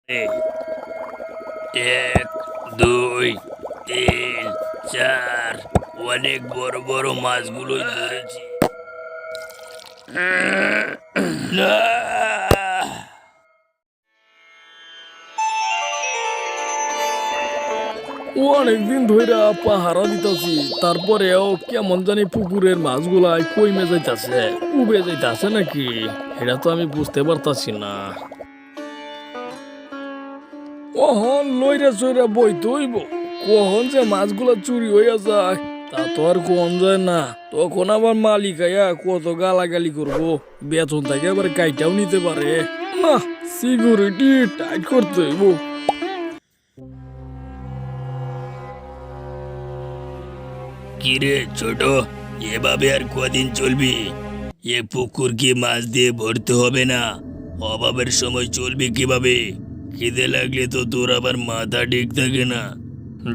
এক, দুই, তিন, চার। অনেক বড় বড় মাছগুলোই ধরেছি। আহ! অনেকদিন ধইরা পাহারা দিতাছি, তারপরেও কেমন জানি পুকুরের মাছগুলাই কইমে যাইতাছে, উবে যাইতাছে নাকি এটা তো আমি বুঝতে পারতাছি না। কখন লইরা চইরা বইতে হইব, কখন যে মাছগুলা চুরি হইয়া যায় তা তো আর কোন যায় না। তখন আবার মালিক আয়া কত গালাগালি করবো, বেতন থেকে আবার কাইটাও নিতে পারে। না, সিকিউরিটি টাইট করতে হইব। কিরে ছোট, এভাবে আর কদিন চলবি? এ পুকুর কি মাছ দিয়ে ভরতে হবে না? অভাবের সময় চলবি কিভাবে? খিদে লাগলে তো তোর আবার মাথা ঠিক থাকে না।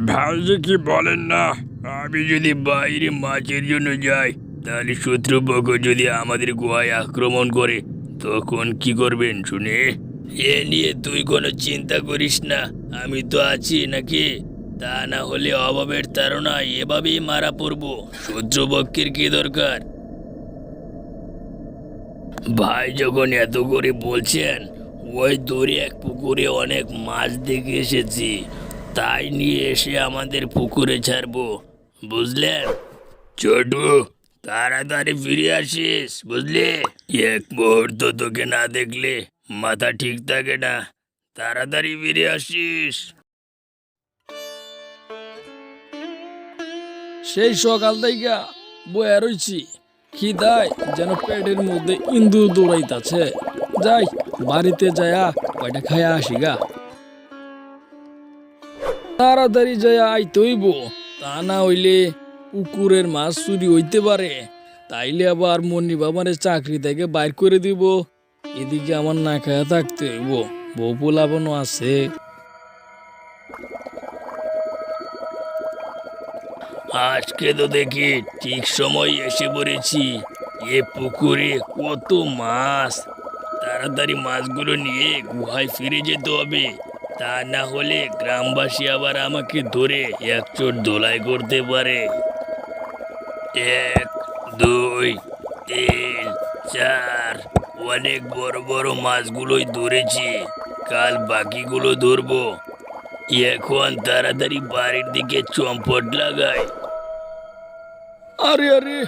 ভাই যে কি বলেন না, আমি যদি বাইরে মাছের জন্য যাই তাহলে শত্রুপক্ষ যদি আমাদের গুহায় আক্রমণ করে তখন কি করবেন শুনে? এ নিয়ে তুই কোনো চিন্তা করিস না, আমি তো আছি নাকি? তা না হলে অভাবের তাড়নায় এভাবেই মারা পড়বো। শত্রুপক্ষের কি দরকার? ভাই যখন এত করে বলছেন, ওই দূরে এক পুকুরে অনেক মাছ দেখে এসেছি, তাই নিয়ে এসে আমাদের পুকুরে ছাড়বো, বুঝলেন? ছোটু, তাড়াতাড়ি ফিরে আসিস, বুঝলি? এক মুহূর্ত তোকে না দেখলে মাথা ঠিক থাকে না। তাড়াতাড়ি ফিরে আসিস। সেই সকাল থেকে বয়া রইছি, খিদায় যেন পেটের মধ্যে ইন্দুর দৌড়াইতাছে। যাই, বাড়িতে যায়া কয়টা খায়া আসি গা। তাড়াতাড়ি যায়া আইতে হইব, তা না হইলে পুকুরের মাছ চুরি হইতে পারে। তাইলে আবার মনি বাবারে চাকরি থেকে বাইর করে দিব। এদিকে আমার না খায়া থাকতে হইব, বউ পোলাবনও আছে। আজকে তো দেখি ঠিক সময় এসে পড়েছি। এ পুকুরে কত মাছ! তাড়াতাড়ি মাছগুলো নিয়ে গুহায় ফিরে যেতে হবে, তা না হলে গ্রামবাসী আবার আমাকে ধরে একচোট ধোলাই করতে পারে। এক, দুই, তিন, চার। অনেক বড় বড় মাছগুলোই ধরেছি, কাল বাকিগুলো ধরবো। এখন তাড়াতাড়ি বাড়ির দিকে চম্পট লাগাই। আরে আরে,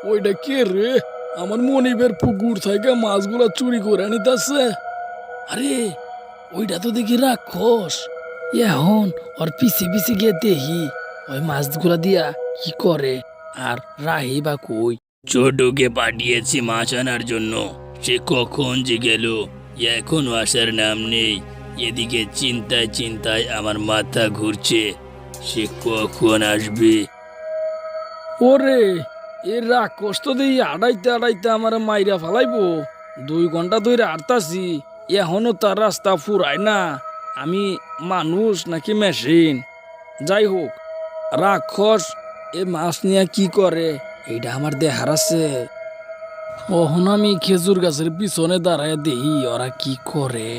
ওইটা কে রে? আমার মনিবের পুকুর থেকে মাছগুলা চুরি করে নিতেছে। আরে, ওইটা তো দেখি রাক্ষস। এখন ওর পিছে পিছে গিয়ে দেখি ওই মাছগুলা দিয়া কি করে, আর রাহি বা কই। ছোটকে পাঠিয়েছি মাছ আনার জন্য, সে কখন যে গেল এখনো আসার নাম নেই। এদিকে চিন্তায় চিন্তায় আমার মাথা ঘুরছে, সে কখন আসবে। ওরে, এ রাক্ষস তো দেখি আড়াইতে আড়াইতে আমার মাইরা ফালাইবো। 2 ঘন্টা ধরে আড়তাছি, এখনো তার রাস্তা ফুরায় না। আমি মানুষ নাকি মেশিন? যাই হোক, রাক্ষস এ মাছ নিয়ে কি করে এইটা আমার দেখার আছে। ওহন আমি খেজুর গাছের পিছনে দাঁড়ায় দেখি ওরা কি করে।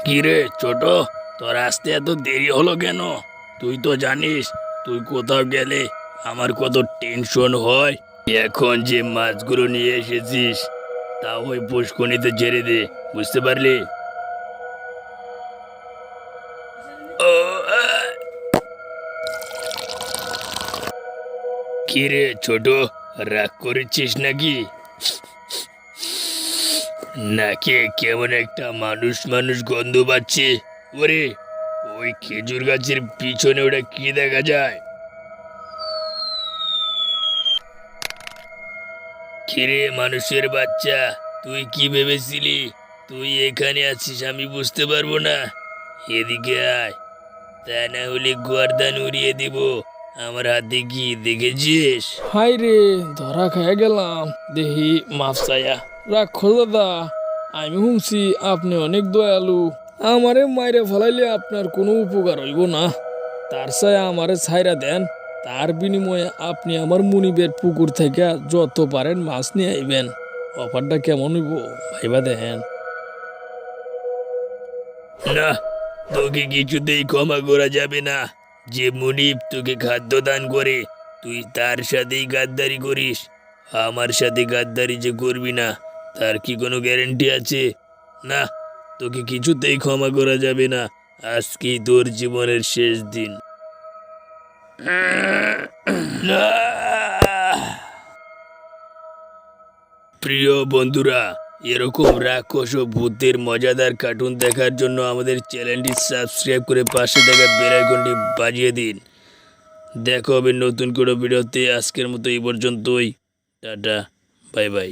কিরে ছোট, তোর আসতে এত দেরি হলো কেন? তুই তো জানিস তুই কোথাও গেলে আমার কত টেনশন হয়। এখন যে মাছগুলো নিয়ে এসেছিস তা ওই পুষ্কনিতে ছেড়ে দে, বুঝতে পারলি? ও, আহ! কিরে ছোট, রাগ করেছিস নাকি? নাকি কেমন একটা মানুষ মানুষ গন্ধ পাচ্ছে? ওরে, ওই খেজুর গাছের পিছনে ওটা কি দেখা যায়? কিরে মানুষের বাচ্চা, তুই কি ভেবেছিলি তুই এখানে আছিস আমি বুঝতে পারবো না? এদিকে আয়, তা না হলে গর্দান উড়িয়ে দিব। আমার হাতে কি দেখেছিস? হাই রে, ধরা খাইয়া গেলাম। দেহি মাফ চাইয়া। রাক্ষস দাদা, আমি শুনছি আপনি অনেক দয়ালু। আমারে মাইরে ফেলাইলে আপনার কোনো উপকার হইব না, তার চাই আমারে ছাইরা দেন। তার বিনিময়ে আপনি আমার মুনিবের পুকুর থেকে যত পারেন মাছ নিয়ে আইবেন। অফারটা কেমন হইব ভাইবা দেখেন। না, তোকে কিছুতেই ক্ষমা করা যাবে না। যে মুনিপ তোকে খাদ্য দান করে তুই তার সাথেই গাদ্দারি করিস, আমার সাথে গাদ্দারি যে করবি না তার কি কোনো গ্যারেন্টি আছে? না, তোকে কিছুতেই ক্ষমা করা যাবে না। আজকেই তোর জীবনের শেষ দিন। না! প্রিয় বন্ধুরা, এরকম রাক্ষস ও ভূতের মজাদার কার্টুন দেখার জন্য আমাদের চ্যানেলটি সাবস্ক্রাইব করে পাশে থাকা বেল আইকনটি বাজিয়ে দিন। দেখা হবে নতুন কোনো ভিডিওতে। আজকের মতো এই পর্যন্তই। Tata, bye bye.